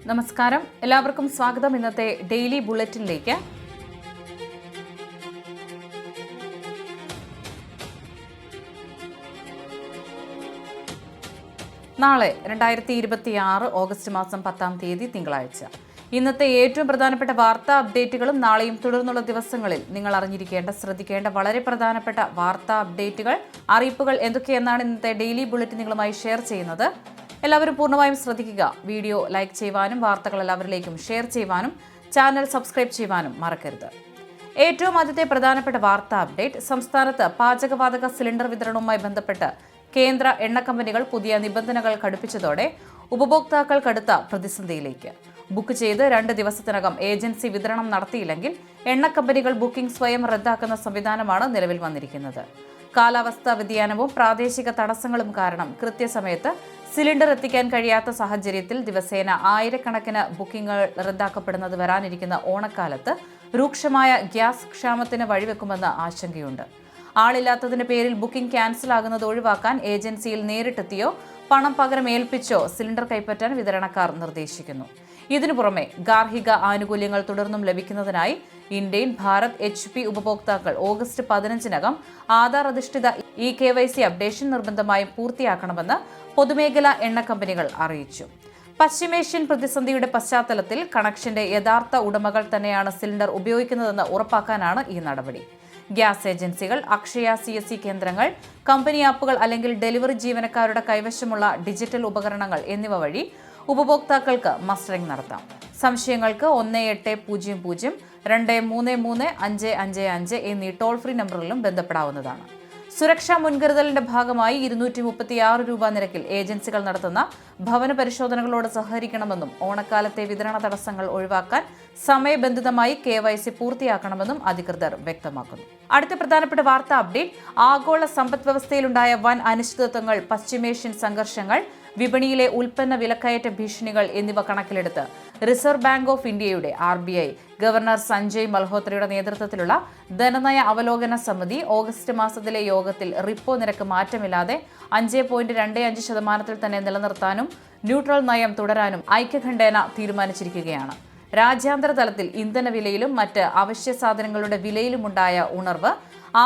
നമസ്കാരം, എല്ലാവർക്കും സ്വാഗതം. ഇന്നത്തെ ഡെയിലി ബുള്ളറ്റിനിലേക്ക്. നാളെ 2026 ഓഗസ്റ്റ് മാസം 10-ാം തീയതി തിങ്കളാഴ്ച. ഇന്നത്തെ ഏറ്റവും പ്രധാനപ്പെട്ട വാർത്താ അപ്ഡേറ്റുകളും നാളെയും തുടർന്നുള്ള ദിവസങ്ങളിൽ നിങ്ങൾ ശ്രദ്ധിക്കേണ്ട വളരെ പ്രധാനപ്പെട്ട വാർത്താ അപ്ഡേറ്റുകൾ, അറിയിപ്പുകൾ എന്തൊക്കെയെന്നാണ് ഇന്നത്തെ ഡെയിലി ബുള്ളറ്റിൻ നിങ്ങളുമായി ഷെയർ ചെയ്യുന്നത്. എല്ലാവരും പൂർണ്ണമായും ശ്രദ്ധിക്കുക. വീഡിയോ ലൈക്ക് ചെയ്യുവാനും വാർത്തകൾ എല്ലാവരിലേക്കും ഷെയർ ചെയ്യുവാനും ചാനൽ സബ്സ്ക്രൈബ് ചെയ്യുവാനും മറക്കരുത്. ഏറ്റവും ആദ്യത്തെ പ്രധാനപ്പെട്ട വാർത്താ അപ്ഡേറ്റ്: സംസ്ഥാനത്ത് പാചകവാതക സിലിണ്ടർ വിതരണവുമായി ബന്ധപ്പെട്ട് കേന്ദ്ര എണ്ണ കമ്പനികൾ പുതിയ നിബന്ധനകൾ കടുപ്പിച്ചതോടെ ഉപഭോക്താക്കൾ കടുത്ത പ്രതിസന്ധിയിലേക്ക്. ബുക്ക് ചെയ്ത് 2 ദിവസത്തിനകം ഏജൻസി വിതരണം നടത്തിയില്ലെങ്കിൽ എണ്ണ കമ്പനികൾ ബുക്കിംഗ് സ്വയം റദ്ദാക്കുന്ന സംവിധാനമാണ് നിലവിൽ വന്നിരിക്കുന്നത്. കാലാവസ്ഥാ വ്യതിയാനവും പ്രാദേശിക തടസ്സങ്ങളും കാരണം കൃത്യസമയത്ത് സിലിണ്ടർ എത്തിക്കാൻ കഴിയാത്ത സാഹചര്യത്തിൽ ദിവസേന ആയിരക്കണക്കിന് ബുക്കിംഗുകൾ റദ്ദാക്കപ്പെടുന്നത് വരാനിരിക്കുന്ന ഓണക്കാലത്ത് രൂക്ഷമായ ഗ്യാസ് ക്ഷാമത്തിന് വഴിവെക്കുമെന്ന് ആശങ്കയുണ്ട്. ആളില്ലാത്തതിന്റെ പേരിൽ ബുക്കിംഗ് ക്യാൻസൽ ആകുന്നത് ഒഴിവാക്കാൻ ഏജൻസിയിൽ നേരിട്ടെത്തിയോ പണം പകരം ഏൽപ്പിച്ചോ സിലിണ്ടർ കൈപ്പറ്റാൻ വിതരണക്കാർ നിർദ്ദേശിക്കുന്നു. ഇതിനു പുറമെ ഗാർഹിക ആനുകൂല്യങ്ങൾ തുടർന്നും ലഭിക്കുന്നതിനായി ഇന്ത്യൻ, ഭാരത്, HP ഉപഭോക്താക്കൾ ഓഗസ്റ്റ് 15-നകം ആധാർ അധിഷ്ഠിത eKYC അപ്ഡേഷൻ നിർബന്ധമായും പൂർത്തിയാക്കണമെന്ന് പൊതുമേഖലാ എണ്ണ കമ്പനികൾ അറിയിച്ചു. പശ്ചിമേഷ്യൻ പ്രതിസന്ധിയുടെ പശ്ചാത്തലത്തിൽ കണക്ഷന്റെ യഥാർത്ഥ ഉടമകൾ തന്നെയാണ് സിലിണ്ടർ ഉപയോഗിക്കുന്നതെന്ന് ഉറപ്പാക്കാനാണ് ഈ നടപടി. ഗ്യാസ് ഏജൻസികൾ, അക്ഷയ CSC കേന്ദ്രങ്ങൾ, കമ്പനി ആപ്പുകൾ അല്ലെങ്കിൽ ഡെലിവറി ജീവനക്കാരുടെ കൈവശമുള്ള ഡിജിറ്റൽ ഉപകരണങ്ങൾ എന്നിവ വഴി ഉപഭോക്താക്കൾക്ക് മസ്റ്ററിംഗ് നടത്താം. സംശയങ്ങൾക്ക് 1800-233-555 എന്നീ ടോൾ ഫ്രീ നമ്പറിലും ബന്ധപ്പെടാവുന്നതാണ്. സുരക്ഷാ മുൻകരുതലിന്റെ ഭാഗമായി 236 രൂപ നിരക്കിൽ ഏജൻസികൾ നടത്തുന്ന ഭവന പരിശോധനകളോട് സഹകരിക്കണമെന്നും ഓണക്കാലത്തെ വിതരണ തടസ്സങ്ങൾ ഒഴിവാക്കാൻ സമയബന്ധിതമായി KYC പൂർത്തിയാക്കണമെന്നും അധികൃതർ വ്യക്തമാക്കുന്നു. അടുത്ത പ്രധാനപ്പെട്ട വാർത്താ അപ്ഡേറ്റ്: ആഗോള സമ്പദ് വ്യവസ്ഥയിലുണ്ടായ വൻ അനിശ്ചിതത്വങ്ങൾ, പശ്ചിമേഷ്യൻ സംഘർഷങ്ങൾ, വിപണിയിലെ ഉൽപ്പന്ന വിലക്കയറ്റ ഭീഷണികൾ എന്നിവ കണക്കിലെടുത്ത് റിസർവ് ബാങ്ക് ഓഫ് ഇന്ത്യയുടെ RBI ഗവർണർ സഞ്ജയ് മൽഹോത്രയുടെ നേതൃത്വത്തിലുള്ള ധനനയ അവലോകന സമിതി ഓഗസ്റ്റ് മാസത്തിലെ യോഗത്തിൽ റിപ്പോ നിരക്ക് മാറ്റമില്ലാതെ 5.25% തന്നെ നിലനിർത്താനും ന്യൂട്രൽ നയം തുടരാനും ഐക്യകണ്ഠേന തീരുമാനിച്ചിരിക്കുകയാണ്. രാജ്യാന്തര തലത്തിൽ ഇന്ധനവിലയിലും മറ്റ് അവശ്യ സാധനങ്ങളുടെ വിലയിലുമുണ്ടായ ഉണർവ്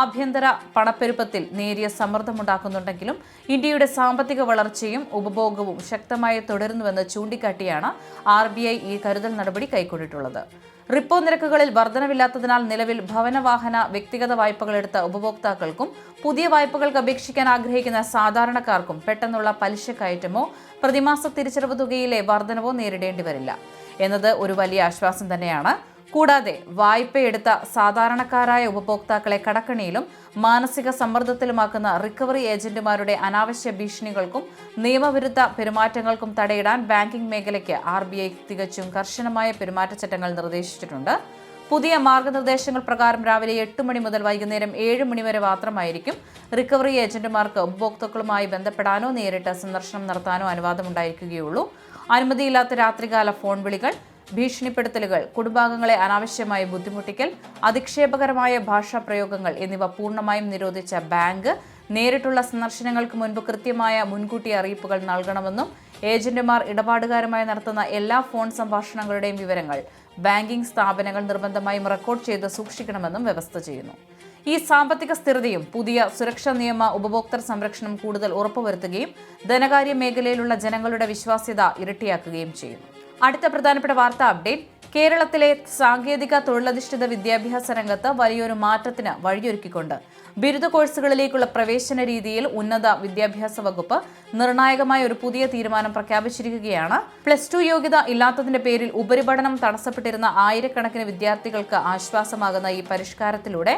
ആഭ്യന്തര പണപ്പെരുപ്പത്തിൽ നേരിയ സമ്മർദ്ദമുണ്ടാക്കുന്നുണ്ടെങ്കിലും ഇന്ത്യയുടെ സാമ്പത്തിക വളർച്ചയും ഉപഭോഗവും ശക്തമായി തുടരുന്നുവെന്ന് ചൂണ്ടിക്കാട്ടിയാണ് RBI ഈ കരുതൽ നടപടി കൈക്കൊണ്ടിട്ടുള്ളത്. റിപ്പോ നിരക്കുകളിൽ വർധനവില്ലാത്തതിനാൽ നിലവിൽ ഭവനവാഹന വ്യക്തിഗത വായ്പകളെടുത്ത ഉപഭോക്താക്കൾക്കും പുതിയ വായ്പകൾക്ക് അപേക്ഷിക്കാൻ ആഗ്രഹിക്കുന്ന സാധാരണക്കാർക്കും പെട്ടെന്നുള്ള പലിശ കയറ്റമോ പ്രതിമാസ തിരിച്ചടവ് തുകയിലെ വർധനവോ നേരിടേണ്ടി വരില്ല എന്നത് ഒരു വലിയ ആശ്വാസം തന്നെയാണ്. കൂടാതെ വായ്പയെടുത്ത സാധാരണക്കാരായ ഉപഭോക്താക്കളെ കടക്കണിയിലും മാനസിക സമ്മർദ്ദത്തിലുമാക്കുന്ന റിക്കവറി ഏജന്റുമാരുടെ അനാവശ്യ ഭീഷണികൾക്കും നിയമവിരുദ്ധ പെരുമാറ്റങ്ങൾക്കും തടയിടാൻ ബാങ്കിംഗ് മേഖലയ്ക്ക് RBI തികച്ചും കർശനമായ പെരുമാറ്റച്ചട്ടങ്ങൾ നിർദ്ദേശിച്ചിട്ടുണ്ട്. പുതിയ മാർഗനിർദ്ദേശങ്ങൾ പ്രകാരം രാവിലെ 8 മണി മുതൽ വൈകുന്നേരം 7 മണി വരെ മാത്രമായിരിക്കും റിക്കവറി ഏജന്റുമാർക്ക് ഉപഭോക്താക്കളുമായി ബന്ധപ്പെടാനോ നേരിട്ട് സന്ദർശനം നടത്താനോ അനുവാദമുണ്ടായിരിക്കുകയുള്ളൂ. അനുമതിയില്ലാത്ത രാത്രികാല ഫോൺ വിളികൾ, ഭീഷണിപ്പെടുത്തലുകൾ, കുടുംബാംഗങ്ങളെ അനാവശ്യമായി ബുദ്ധിമുട്ടിക്കൽ, അധിക്ഷേപകരമായ ഭാഷാ പ്രയോഗങ്ങൾ എന്നിവ പൂർണ്ണമായും നിരോധിച്ച ബാങ്ക് നേരിട്ടുള്ള സന്ദർശനങ്ങൾക്ക് മുൻപ് കൃത്യമായ മുൻകൂട്ടി അറിയിപ്പുകൾ നൽകണമെന്നും ഏജന്റുമാർ ഇടപാടുകാരുമായി നടത്തുന്ന എല്ലാ ഫോൺ സംഭാഷണങ്ങളുടെയും വിവരങ്ങൾ ബാങ്കിംഗ് സ്ഥാപനങ്ങൾ നിർബന്ധമായും റെക്കോർഡ് ചെയ്ത് സൂക്ഷിക്കണമെന്നും വ്യവസ്ഥ ചെയ്യുന്നു. ഈ സാമ്പത്തിക സ്ഥിരതയും പുതിയ സുരക്ഷാ നിയമ ഉപഭോക്തൃ സംരക്ഷണം കൂടുതൽ ഉറപ്പുവരുത്തുകയും ധനകാര്യ മേഖലയിലുള്ള ജനങ്ങളുടെ വിശ്വാസ്യത ഇരട്ടിയാക്കുകയും ചെയ്യുന്നു. അടുത്ത പ്രധാനപ്പെട്ട വാർത്താ അപ്ഡേറ്റ്: കേരളത്തിലെ സാങ്കേതിക തൊഴിലധിഷ്ഠിത വിദ്യാഭ്യാസ രംഗത്ത് വലിയൊരു മാറ്റത്തിന് വഴിയൊരുക്കിക്കൊണ്ട് ബിരുദ കോഴ്സുകളിലേക്കുള്ള പ്രവേശന രീതിയിൽ ഉന്നത വിദ്യാഭ്യാസ വകുപ്പ് നിർണായകമായ ഒരു പുതിയ തീരുമാനം പ്രഖ്യാപിച്ചിരിക്കുകയാണ്. +2 യോഗ്യത ഇല്ലാത്തതിന്റെ പേരിൽ ഉപരിപഠനം തടസ്സപ്പെട്ടിരുന്ന ആയിരക്കണക്കിന് വിദ്യാർത്ഥികൾക്ക് ആശ്വാസമാകുന്ന ഈ പരിഷ്കാരത്തിലൂടെ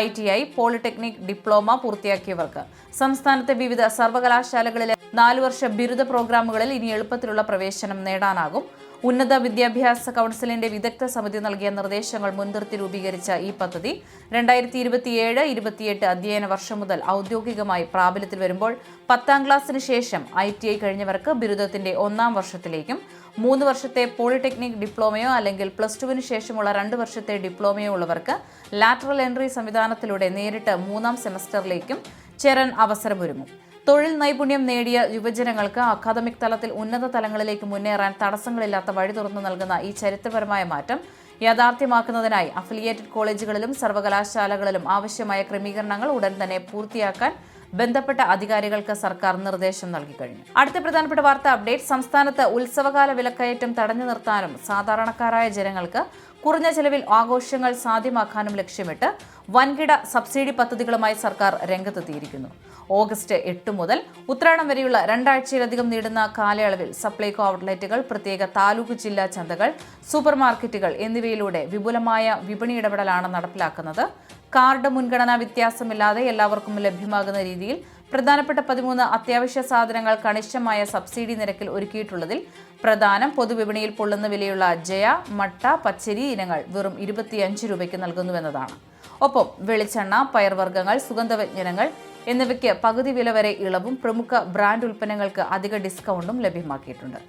ITI, പോളിടെക്നിക്, ഡിപ്ലോമ പൂർത്തിയാക്കിയവർക്ക് സംസ്ഥാനത്തെ വിവിധ സർവകലാശാലകളിലെ 4 വർഷ ബിരുദ പ്രോഗ്രാമുകളിൽ ഇനി എളുപ്പത്തിലുള്ള പ്രവേശനം നേടാനാകും. ഉന്നത വിദ്യാഭ്യാസ കൗൺസിലിന്റെ വിദഗ്ധ സമിതി നൽകിയ നിർദ്ദേശങ്ങൾ മുൻനിർത്തി രൂപീകരിച്ച ഈ പദ്ധതി 2027-28 അധ്യയന വർഷം മുതൽ ഔദ്യോഗികമായി പ്രാബല്യത്തിൽ വരുമ്പോൾ 10ാം ക്ലാസ്സിന് ശേഷം ITI കഴിഞ്ഞവർക്ക് ബിരുദത്തിന്റെ 1ാം വർഷത്തിലേക്കും 3 വർഷത്തെ പോളിടെക്നിക് ഡിപ്ലോമയോ അല്ലെങ്കിൽ +2 ശേഷമുള്ള 2 വർഷത്തെ ഡിപ്ലോമയോ ഉള്ളവർക്ക് ലാറ്ററൽ എൻട്രി സംവിധാനത്തിലൂടെ നേരിട്ട് 3ാം സെമസ്റ്ററിലേക്കും ചേരാൻ അവസരമൊരുങ്ങും. തൊഴിൽ നൈപുണ്യം നേടിയ യുവജനങ്ങൾക്ക് അക്കാദമിക് തലത്തിൽ ഉന്നത തലങ്ങളിലേക്ക് മുന്നേറാൻ തടസ്സങ്ങളില്ലാത്ത വഴി തുറന്നു നൽകുന്ന ഈ ചരിത്രപരമായ മാറ്റം യാഥാർത്ഥ്യമാക്കുന്നതിനായി അഫിലിയേറ്റഡ് കോളേജുകളിലും സർവകലാശാലകളിലും ആവശ്യമായ ക്രമീകരണങ്ങൾ ഉടൻ തന്നെ പൂർത്തിയാക്കാൻ ബന്ധപ്പെട്ട അധികാരികൾക്ക് സർക്കാർ നിർദ്ദേശം നൽകി കഴിഞ്ഞു. അടുത്ത പ്രധാനപ്പെട്ട വാർത്താ അപ്ഡേറ്റ്. സംസ്ഥാനത്ത് ഉത്സവകാല വിലക്കയറ്റം തടഞ്ഞു നിർത്താനും സാധാരണക്കാരായ ജനങ്ങൾക്ക് കുറഞ്ഞ ചെലവിൽ ആഘോഷങ്ങൾ സാധ്യമാക്കാനും ലക്ഷ്യമിട്ട് വൻകിട സബ്സിഡി പദ്ധതികളുമായി സർക്കാർ രംഗത്തെത്തിയിരിക്കുന്നു. ഓഗസ്റ്റ് 8 മുതൽ ഉത്രാടം വരെയുള്ള 2 ആഴ്ചയിലധികം നീളുന്ന കാലയളവിൽ സപ്ലൈകോ ഔട്ട്ലെറ്റുകൾ, പ്രത്യേക താലൂക്ക് ജില്ലാ ചന്തകൾ, സൂപ്പർ മാർക്കറ്റുകൾ എന്നിവയിലൂടെ വിപുലമായ വിപണി ഇടപെടലാണ് നടപ്പിലാക്കുന്നത്. കാർഡ് മുൻഗണനാ വ്യത്യാസമില്ലാതെ എല്ലാവർക്കും ലഭ്യമാകുന്ന രീതിയിൽ പ്രധാനപ്പെട്ട 13 അത്യാവശ്യ സാധനങ്ങൾ കണിശമായ സബ്സിഡി നിരക്കിൽ ഒരുക്കിയിട്ടുള്ളതിൽ പ്രധാനം പൊതുവിപണിയിൽ പൊള്ളുന്ന വിലയുള്ള ജയ, മട്ട, പച്ചരി ഇനങ്ങൾ വെറും 25 രൂപയ്ക്ക് നൽകുന്നുവെന്നതാണ്. ഒപ്പം വെളിച്ചെണ്ണ, പയർവർഗ്ഗങ്ങൾ, സുഗന്ധവ്യഞ്ജനങ്ങൾ എന്നിവയ്ക്ക് പകുതി വില വരെ ഇളവും പ്രമുഖ ബ്രാൻഡ് ഉൽപ്പന്നങ്ങൾക്ക് അധിക ഡിസ്കൗണ്ടും ലഭ്യമാക്കിയിട്ടുണ്ട്.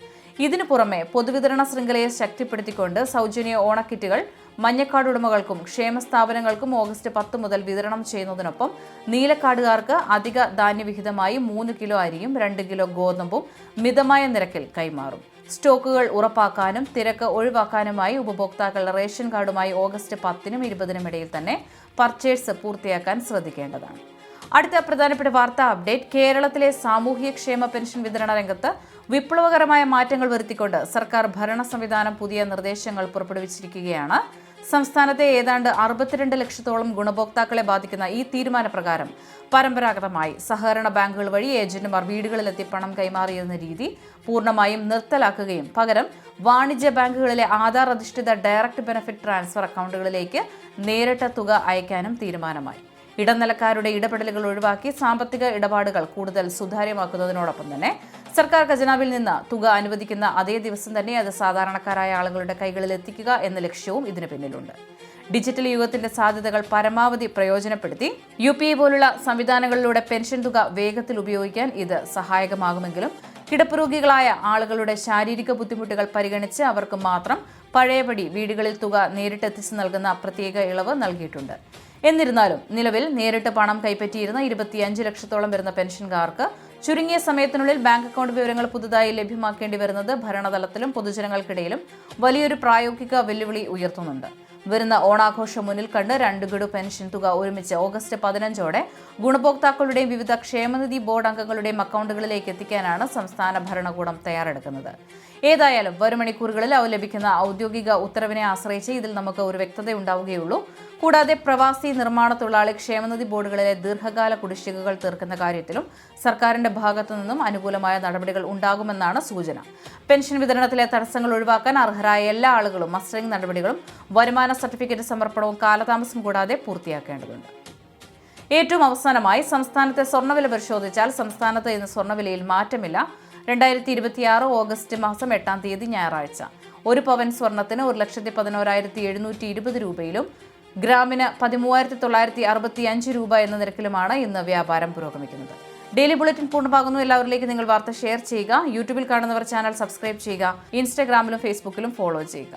ഇതിനു പുറമെ പൊതുവിതരണ ശൃംഖലയെ ശക്തിപ്പെടുത്തിക്കൊണ്ട് സൗജന്യ ഓണക്കിറ്റുകൾ മഞ്ഞക്കാട് ഉടമകൾക്കും ക്ഷേമ സ്ഥാപനങ്ങൾക്കും ഓഗസ്റ്റ് 10 മുതൽ വിതരണം ചെയ്യുന്നതിനൊപ്പം നീലക്കാടുകാർക്ക് അധിക ധാന്യവിഹിതമായി 3 കിലോ അരിയും 2 കിലോ ഗോതമ്പും മിതമായ നിരക്കിൽ കൈമാറും. സ്റ്റോക്കുകൾ ഉറപ്പാക്കാനും തിരക്ക് ഒഴിവാക്കാനുമായി ഉപഭോക്താക്കൾ റേഷൻ കാർഡുമായി ഓഗസ്റ്റ് 10-നും 20-നും ഇടയിൽ തന്നെ പർച്ചേസ് പൂർത്തിയാക്കാൻ ശ്രദ്ധിക്കേണ്ടതാണ്. അടുത്ത പ്രധാനപ്പെട്ട വാർത്താ അപ്ഡേറ്റ്. കേരളത്തിലെ സാമൂഹ്യക്ഷേമ പെൻഷൻ വിതരണ രംഗത്ത് വിപ്ലവകരമായ മാറ്റങ്ങൾ വരുത്തിക്കൊണ്ട് സർക്കാർ ഭരണ സംവിധാനം പുതിയ നിർദ്ദേശങ്ങൾ പുറപ്പെടുവിച്ചിരിക്കുകയാണ്. സംസ്ഥാനത്തെ ഏതാണ്ട് 62 ലക്ഷത്തോളം ഗുണഭോക്താക്കളെ ബാധിക്കുന്ന ഈ തീരുമാനപ്രകാരം പരമ്പരാഗതമായി സഹകരണ ബാങ്കുകൾ വഴി ഏജന്റുമാർ വീടുകളിലെത്തി പണം കൈമാറിയിരുന്ന രീതി പൂർണ്ണമായും നിർത്തലാക്കുകയും പകരം വാണിജ്യ ബാങ്കുകളിലെ ആധാർ അധിഷ്ഠിത ഡയറക്റ്റ് ബെനിഫിറ്റ് ട്രാൻസ്ഫർ അക്കൗണ്ടുകളിലേക്ക് നേരിട്ട തുക അയക്കാനും തീരുമാനമായി. ഇടനിലക്കാരുടെ ഇടപെടലുകൾ ഒഴിവാക്കി സാമ്പത്തിക ഇടപാടുകൾ കൂടുതൽ സുതാര്യമാക്കുന്നതിനോടൊപ്പം തന്നെ സർക്കാർ ഖജനാവിൽ നിന്ന് തുക അനുവദിക്കുന്ന അതേ ദിവസം തന്നെ അത് സാധാരണക്കാരായ ആളുകളുടെ കൈകളിൽ എത്തിക്കുക എന്ന ലക്ഷ്യവും ഇതിന് പിന്നിലുണ്ട്. ഡിജിറ്റൽ യുഗത്തിന്റെ സാധ്യതകൾ പരമാവധി പ്രയോജനപ്പെടുത്തി UPI പോലുള്ള സംവിധാനങ്ങളിലൂടെ പെൻഷൻ തുക വേഗത്തിൽ ഉപയോഗിക്കാൻ ഇത് സഹായകമാകുമെങ്കിലും കിടപ്പുരോഗികളായ ആളുകളുടെ ശാരീരിക ബുദ്ധിമുട്ടുകൾ പരിഗണിച്ച് അവർക്ക് മാത്രം പഴയപടി വീടുകളിൽ തുക നേരിട്ടെത്തിച്ചു നൽകുന്ന പ്രത്യേക ഇളവ് നൽകിയിട്ടുണ്ട്. എന്നിരുന്നാലും നിലവിൽ നേരിട്ട് പണം കൈപ്പറ്റിയിരുന്ന 25 ലക്ഷത്തോളം വരുന്ന പെൻഷൻകാർക്ക് ചുരുങ്ങിയ സമയത്തിനുള്ളിൽ ബാങ്ക് അക്കൗണ്ട് വിവരങ്ങൾ പുതുതായി ലഭ്യമാക്കേണ്ടി വരുന്നത് ഭരണതലത്തിലും പൊതുജനങ്ങൾക്കിടയിലും വലിയൊരു പ്രായോഗിക വെല്ലുവിളി ഉയർത്തുന്നുണ്ട്. വരുന്ന ഓണാഘോഷം മുന്നിൽ കണ്ട് 2 ഗഡു പെൻഷൻ തുക ഒരുമിച്ച് ഓഗസ്റ്റ് 15ഓടെ ഗുണഭോക്താക്കളുടെയും വിവിധ ക്ഷേമനിധി ബോർഡ് അംഗങ്ങളുടെയും അക്കൗണ്ടുകളിലേക്ക് എത്തിക്കാനാണ് സംസ്ഥാന ഭരണകൂടം തയ്യാറെടുക്കുന്നത്. ഏതായാലും വരും മണിക്കൂറുകളിൽ അവ ലഭിക്കുന്ന ഔദ്യോഗിക ഉത്തരവിനെ ആശ്രയിച്ച് ഇതിൽ നമുക്ക് ഒരു വ്യക്തത ഉണ്ടാവുകയുള്ളൂ. കൂടാതെ പ്രവാസി നിർമ്മാണ തൊഴിലാളി ക്ഷേമനിധി ബോർഡുകളിലെ ദീർഘകാല കുടിശ്ശികകൾ തീർക്കുന്ന കാര്യത്തിലും സർക്കാരിന്റെ ഭാഗത്തു നിന്നും അനുകൂലമായ നടപടികൾ ഉണ്ടാകുമെന്നാണ് സൂചന. പെൻഷൻ വിതരണത്തിലെ തടസ്സങ്ങൾ ഒഴിവാക്കാൻ അർഹരായ എല്ലാ ആളുകളും മസ്റ്ററിംഗ് നടപടികളും വരുമാന സർട്ടിഫിക്കറ്റ് സമർപ്പണവും കാലതാമസം കൂടാതെ പൂർത്തിയാക്കേണ്ടതുണ്ട്. ഏറ്റവും അവസാനമായി സംസ്ഥാനത്തെ സ്വർണ്ണവില പരിശോധിച്ചാൽ സംസ്ഥാനത്ത് ഇന്ന് സ്വർണ്ണവിലയിൽ മാറ്റമില്ല. 2026 ഓഗസ്റ്റ് മാസം 8-ാം തീയതി ഞായറാഴ്ച 1 പവൻ സ്വർണത്തിന് 1,11,720 രൂപയിലും ഗ്രാമിന് 13,965 രൂപ എന്ന നിരക്കിലുമാണ് ഇന്ന് വ്യാപാരം പുരോഗമിക്കുന്നത്. ഡെയിലി ബുള്ളറ്റിൻ പൂർണ്ണമാകുന്നു. എല്ലാവരിലേക്കും നിങ്ങൾ വാർത്ത ഷെയർ ചെയ്യുക. യൂട്യൂബിൽ കാണുന്നവർ ചാനൽ സബ്സ്ക്രൈബ് ചെയ്യുക. ഇൻസ്റ്റാഗ്രാമിലും ഫേസ്ബുക്കിലും ഫോളോ ചെയ്യുക.